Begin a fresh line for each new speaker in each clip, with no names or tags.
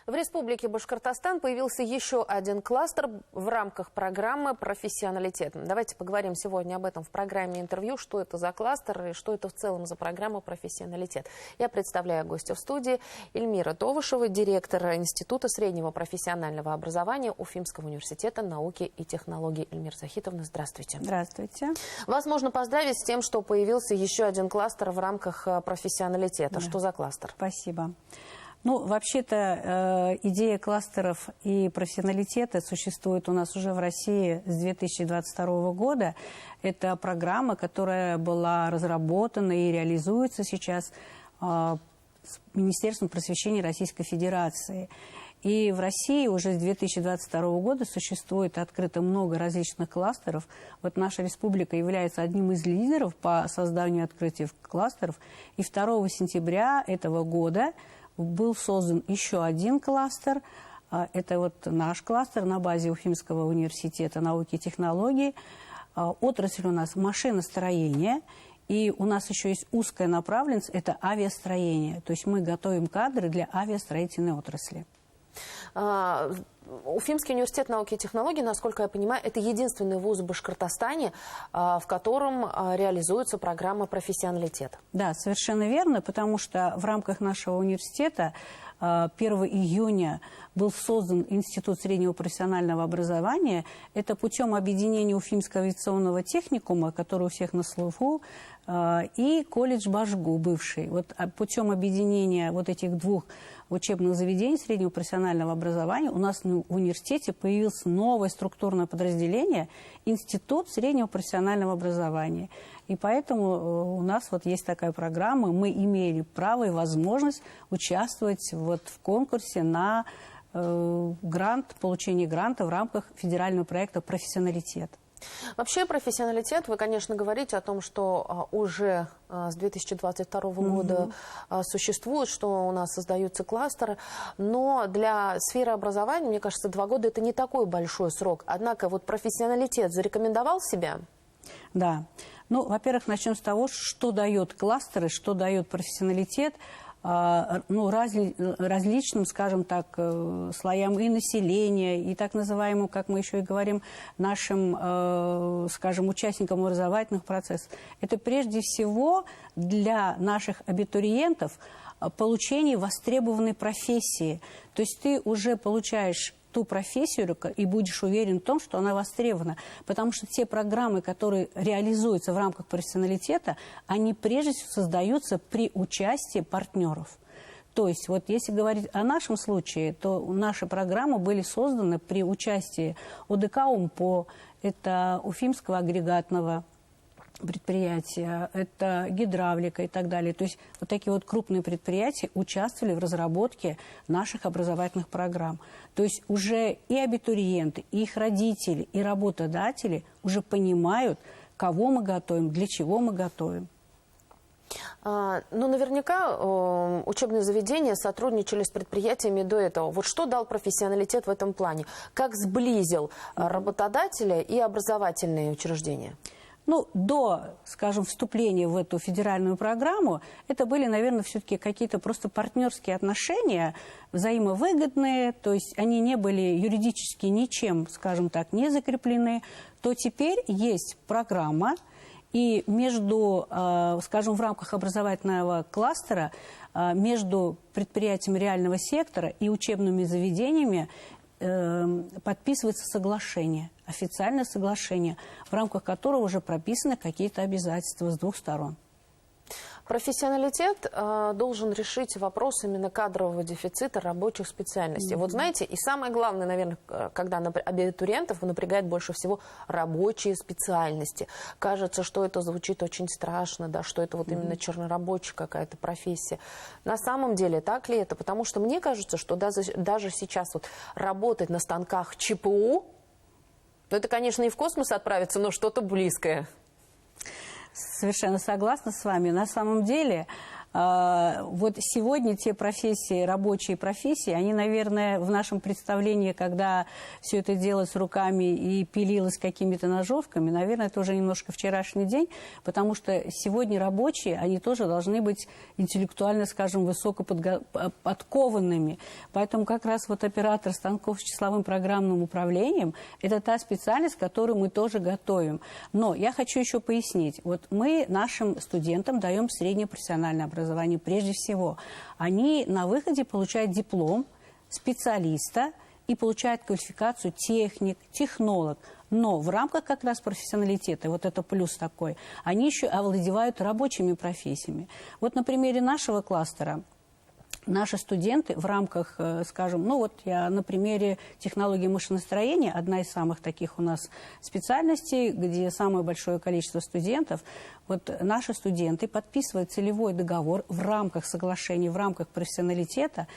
В Республике Башкортостан появился еще один кластер в рамках программы «Профессионалитет». Давайте поговорим сегодня об этом в программе интервью, что это за кластер и что это в целом за программа «Профессионалитет». Я представляю гостя в студии Эльмира Товышева, директор Института среднего профессионального образования Уфимского университета науки и технологий. Эльмира Захитовна, здравствуйте.
Здравствуйте.
Вас можно поздравить с тем, что появился еще один кластер в рамках «Профессионалитета». Да. Что за кластер?
Спасибо. Ну, вообще-то, идея кластеров и профессионалитета существует у нас уже в России с 2022 года. Это программа, которая была разработана и реализуется сейчас Министерством просвещения Российской Федерации. И в России уже с 2022 года существует открыто много различных кластеров. Вот наша республика является одним из лидеров по созданию и открытию кластеров. И 2 сентября этого года был создан еще один кластер. Это вот наш кластер на базе Уфимского университета науки и технологий. Отрасль у нас машиностроение. И у нас еще есть узкая направленность – это авиастроение. То есть мы готовим кадры для авиастроительной отрасли.
Уфимский университет науки и технологий, насколько я понимаю, это единственный вуз в Башкортостане, в котором реализуется программа «Профессионалитет».
Да, совершенно верно, потому что в рамках нашего университета 1 июня был создан Институт среднего профессионального образования. Это путем объединения Уфимского авиационного техникума, который у всех на слуху, и колледж Башгу, бывший. Вот путем объединения вот этих двух учебных заведений среднего профессионального образования у нас в университете появилось новое структурное подразделение Институт среднего профессионального образования. И поэтому у нас вот есть такая программа. Мы имели право и возможность участвовать вот в конкурсе на грант, получение гранта в рамках федерального проекта «Профессионалитет».
Вообще профессионалитет, вы, конечно, говорите о том, что уже с 2022 года существует, что у нас создаются кластеры, но для сферы образования, мне кажется, 2 года это не такой большой срок. Однако вот профессионалитет зарекомендовал себя?
Да. Ну, во-первых, начнем с того, что дает кластеры, что дает профессионалитет. Ну, различным, скажем так, слоям и населения, и так называемым, как мы еще и говорим, нашим, скажем, участникам образовательных процессов. Это прежде всего для наших абитуриентов получение востребованной профессии. То есть ты уже получаешь ту профессию и будешь уверен в том, что она востребована. Потому что те программы, которые реализуются в рамках профессионалитета, они прежде всего создаются при участии партнеров. То есть, вот если говорить о нашем случае, то наши программы были созданы при участии ОДК УМПО, это Уфимского агрегатного предприятия, это гидравлика и так далее. То есть вот такие вот крупные предприятия участвовали в разработке наших образовательных программ. То есть уже и абитуриенты, и их родители, и работодатели уже понимают, кого мы готовим, для чего мы готовим.
Ну, наверняка учебные заведения сотрудничали с предприятиями до этого. Вот что дал профессионалитет в этом плане? Как сблизил работодателя и образовательные учреждения?
Ну, до, скажем, вступления в эту федеральную программу, это были, наверное, все-таки какие-то просто партнерские отношения, взаимовыгодные, то есть они не были юридически ничем, скажем так, не закреплены. То теперь есть программа, и между, скажем, в рамках образовательного кластера, между предприятиями реального сектора и учебными заведениями подписывается соглашение, официальное соглашение, в рамках которого уже прописаны какие-то обязательства с 2 сторон.
Профессионалитет должен решить вопрос именно кадрового дефицита рабочих специальностей. Вот знаете, и самое главное, наверное, когда абитуриентов напрягает больше всего рабочие специальности. Кажется, что это звучит очень страшно, да, что это вот именно чернорабочая какая-то профессия. На самом деле, так ли это? Потому что мне кажется, что даже сейчас вот работать на станках ЧПУ, ну, это, конечно, и в космос отправиться, но что-то близкое.
Совершенно согласна с вами. На самом деле Вот сегодня те профессии, рабочие профессии, они, наверное, в нашем представлении, когда все это делалось руками и пилилось какими-то ножовками, наверное, это уже немножко вчерашний день, потому что сегодня рабочие, они тоже должны быть интеллектуально, скажем, высокоподкованными. Поэтому как раз вот оператор станков с числовым программным управлением – это та специальность, которую мы тоже готовим. Но я хочу еще пояснить. Вот мы нашим студентам даем среднее профессиональное образование прежде всего. Они на выходе получают диплом специалиста и получают квалификацию техник, технолог. Но в рамках как раз профессионалитета, вот это плюс такой, они еще овладевают рабочими профессиями. Вот на примере нашего кластера наши студенты в рамках, скажем, ну вот я на примере технологии машиностроения, одна из самых таких у нас специальностей, где самое большое количество студентов, вот наши студенты подписывают целевой договор в рамках соглашений, в рамках профессионалитета,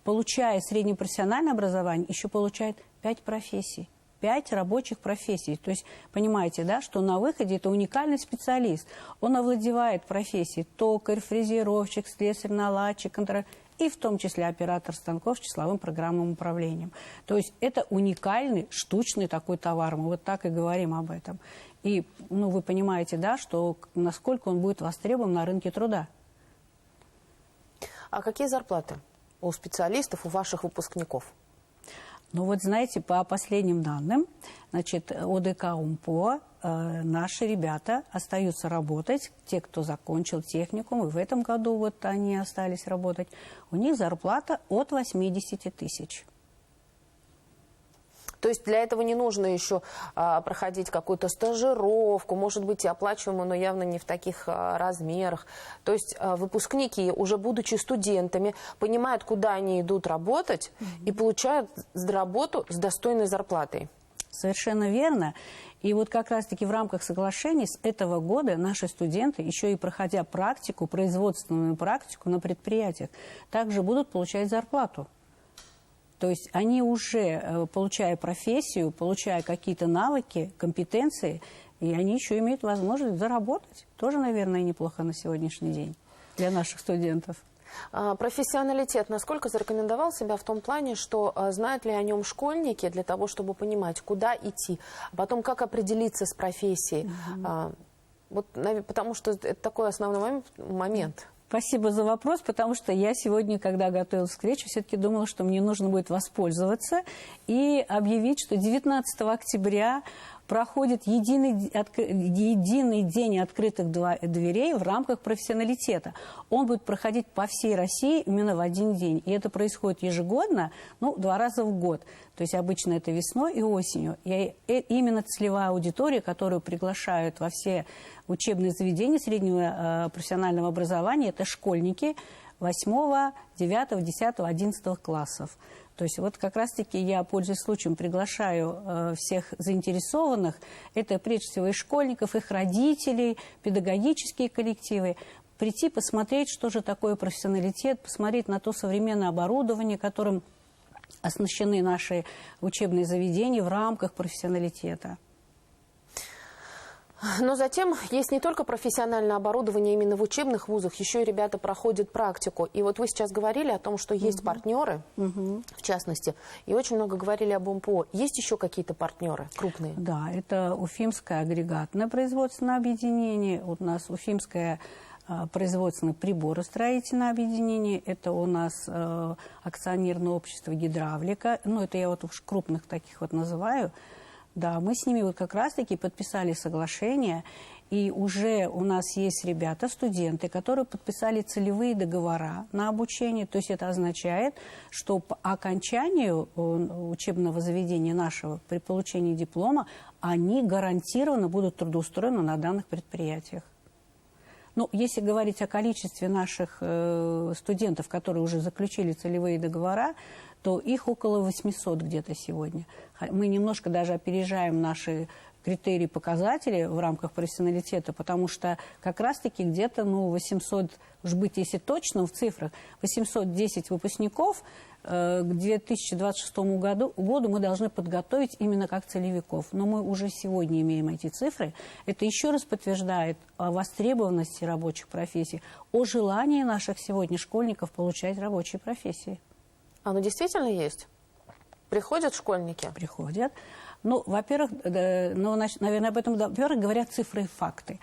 получая среднепрофессиональное образование, еще получают 5 профессий. 5 рабочих профессий. То есть, понимаете, да, что на выходе это уникальный специалист. Он овладевает профессией токарь, фрезеровщик, слесарь, наладчик, контролер, и в том числе оператор станков с числовым программным управлением. То есть это уникальный, штучный такой товар. Мы вот так и говорим об этом. И ну, вы понимаете, да, что насколько он будет востребован на рынке труда.
А какие зарплаты у специалистов, у ваших выпускников?
Ну вот знаете, по последним данным, значит, ОДК УМПО, наши ребята остаются работать, те, кто закончил техникум, и в этом году вот они остались работать, у них зарплата от 80 тысяч.
То есть для этого не нужно еще проходить какую-то стажировку, может быть, и оплачиваемую, но явно не в таких размерах. То есть выпускники, уже будучи студентами, понимают, куда они идут работать, и получают работу с достойной зарплатой.
Совершенно верно. И вот как раз-таки в рамках соглашений с этого года наши студенты, еще и проходя практику, производственную практику на предприятиях, также будут получать зарплату. То есть они уже, получая профессию, получая какие-то навыки, компетенции, и они еще имеют возможность заработать. Тоже, наверное, неплохо на сегодняшний день для наших студентов.
Профессионалитет насколько зарекомендовал себя в том плане, что знают ли о нем школьники для того, чтобы понимать, куда идти, а потом как определиться с профессией? Вот, потому что это такой основной момент.
Спасибо за вопрос, потому что я сегодня, когда готовилась к встрече, все-таки думала, что мне нужно будет воспользоваться и объявить, что 19 октября проходит единый день открытых дверей в рамках профессионалитета. Он будет проходить по всей России именно в один день. И это происходит ежегодно, ну, 2 раза в год. То есть обычно это весной и осенью. И именно целевая аудитория, которую приглашают во все учебные заведения среднего профессионального образования, это школьники 8, 9, 10, 11 классов. То есть вот как раз-таки я, пользуясь случаем, приглашаю всех заинтересованных, это прежде всего и школьников, их родителей, педагогические коллективы, прийти посмотреть, что же такое профессионалитет, посмотреть на то современное оборудование, которым оснащены наши учебные заведения в рамках профессионалитета.
Но затем есть не только профессиональное оборудование именно в учебных вузах, еще и ребята проходят практику. И вот вы сейчас говорили о том, что есть партнеры, в частности, и очень много говорили об УМПО. Есть еще какие-то партнеры крупные? Да,
это Уфимское агрегатное производственное объединение, у нас Уфимское производственное приборостроительное объединение, это у нас акционерное общество «Гидравлика», ну это я вот уж крупных таких вот называю. Да, мы с ними вот как раз-таки подписали соглашение, и уже у нас есть ребята, студенты, которые подписали целевые договора на обучение. То есть это означает, что по окончанию учебного заведения нашего, при получении диплома, они гарантированно будут трудоустроены на данных предприятиях. Ну, если говорить о количестве наших студентов, которые уже заключили целевые договора, то их около 800 где-то сегодня. Мы немножко даже опережаем наши критерии, показатели в рамках профессионалитета, потому что как раз-таки где-то 800, уж быть если точно в цифрах, 810 выпускников к 2026 году мы должны подготовить именно как целевиков. Но мы уже сегодня имеем эти цифры. Это еще раз подтверждает о востребованности рабочих профессий, о желании наших сегодня школьников получать рабочие профессии.
Оно действительно есть? Приходят школьники?
Приходят. Ну, во-первых, наверное, об этом, во-первых, говорят цифры и факты.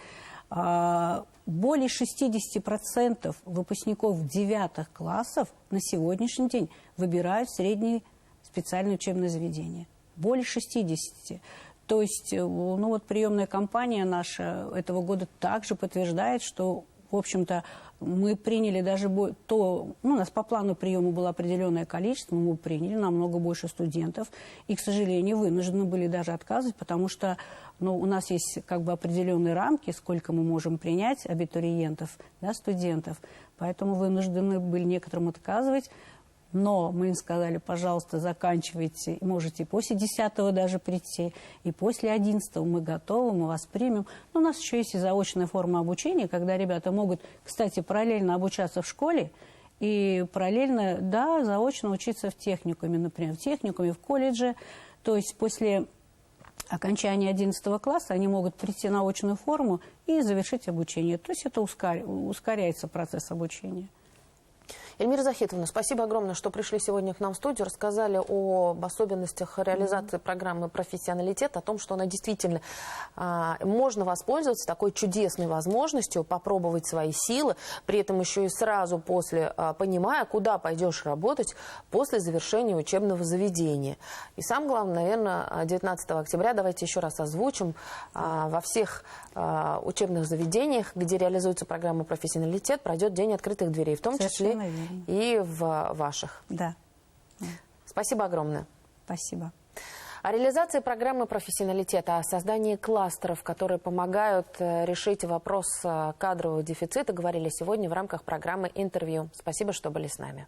Более 60% выпускников 9 классов на сегодняшний день выбирают средние специальные учебные заведения. Более 60%. То есть, приемная кампания наша этого года также подтверждает, что, в общем-то, мы приняли даже у нас по плану приема было определенное количество, мы приняли намного больше студентов. И, к сожалению, вынуждены были даже отказывать, потому что у нас есть определенные рамки, сколько мы можем принять абитуриентов, студентов. Поэтому вынуждены были некоторым отказывать. Но мы им сказали, пожалуйста, заканчивайте, можете после 10-го даже прийти, и после 11-го мы готовы, мы вас примем. Но у нас еще есть и заочная форма обучения, когда ребята могут, кстати, параллельно обучаться в школе и параллельно, заочно учиться в техникуме, например, в техникуме, в колледже. То есть после окончания 11 класса они могут прийти на очную форму и завершить обучение. То есть это ускоряется процесс обучения.
Эльмира Захитовна, спасибо огромное, что пришли сегодня к нам в студию, рассказали об особенностях реализации программы «Профессионалитет», о том, что она действительно можно воспользоваться такой чудесной возможностью, попробовать свои силы, при этом еще и сразу после, понимая, куда пойдешь работать после завершения учебного заведения. И самое главное, наверное, 19 октября, давайте еще раз озвучим, во всех учебных заведениях, где реализуется программа «Профессионалитет», пройдет День открытых дверей, в том числе и в ваших.
Да.
Спасибо огромное.
Спасибо.
О реализации программы «Профессионалитета», о создании кластеров, которые помогают решить вопрос кадрового дефицита, говорили сегодня в рамках программы «Интервью». Спасибо, что были с нами.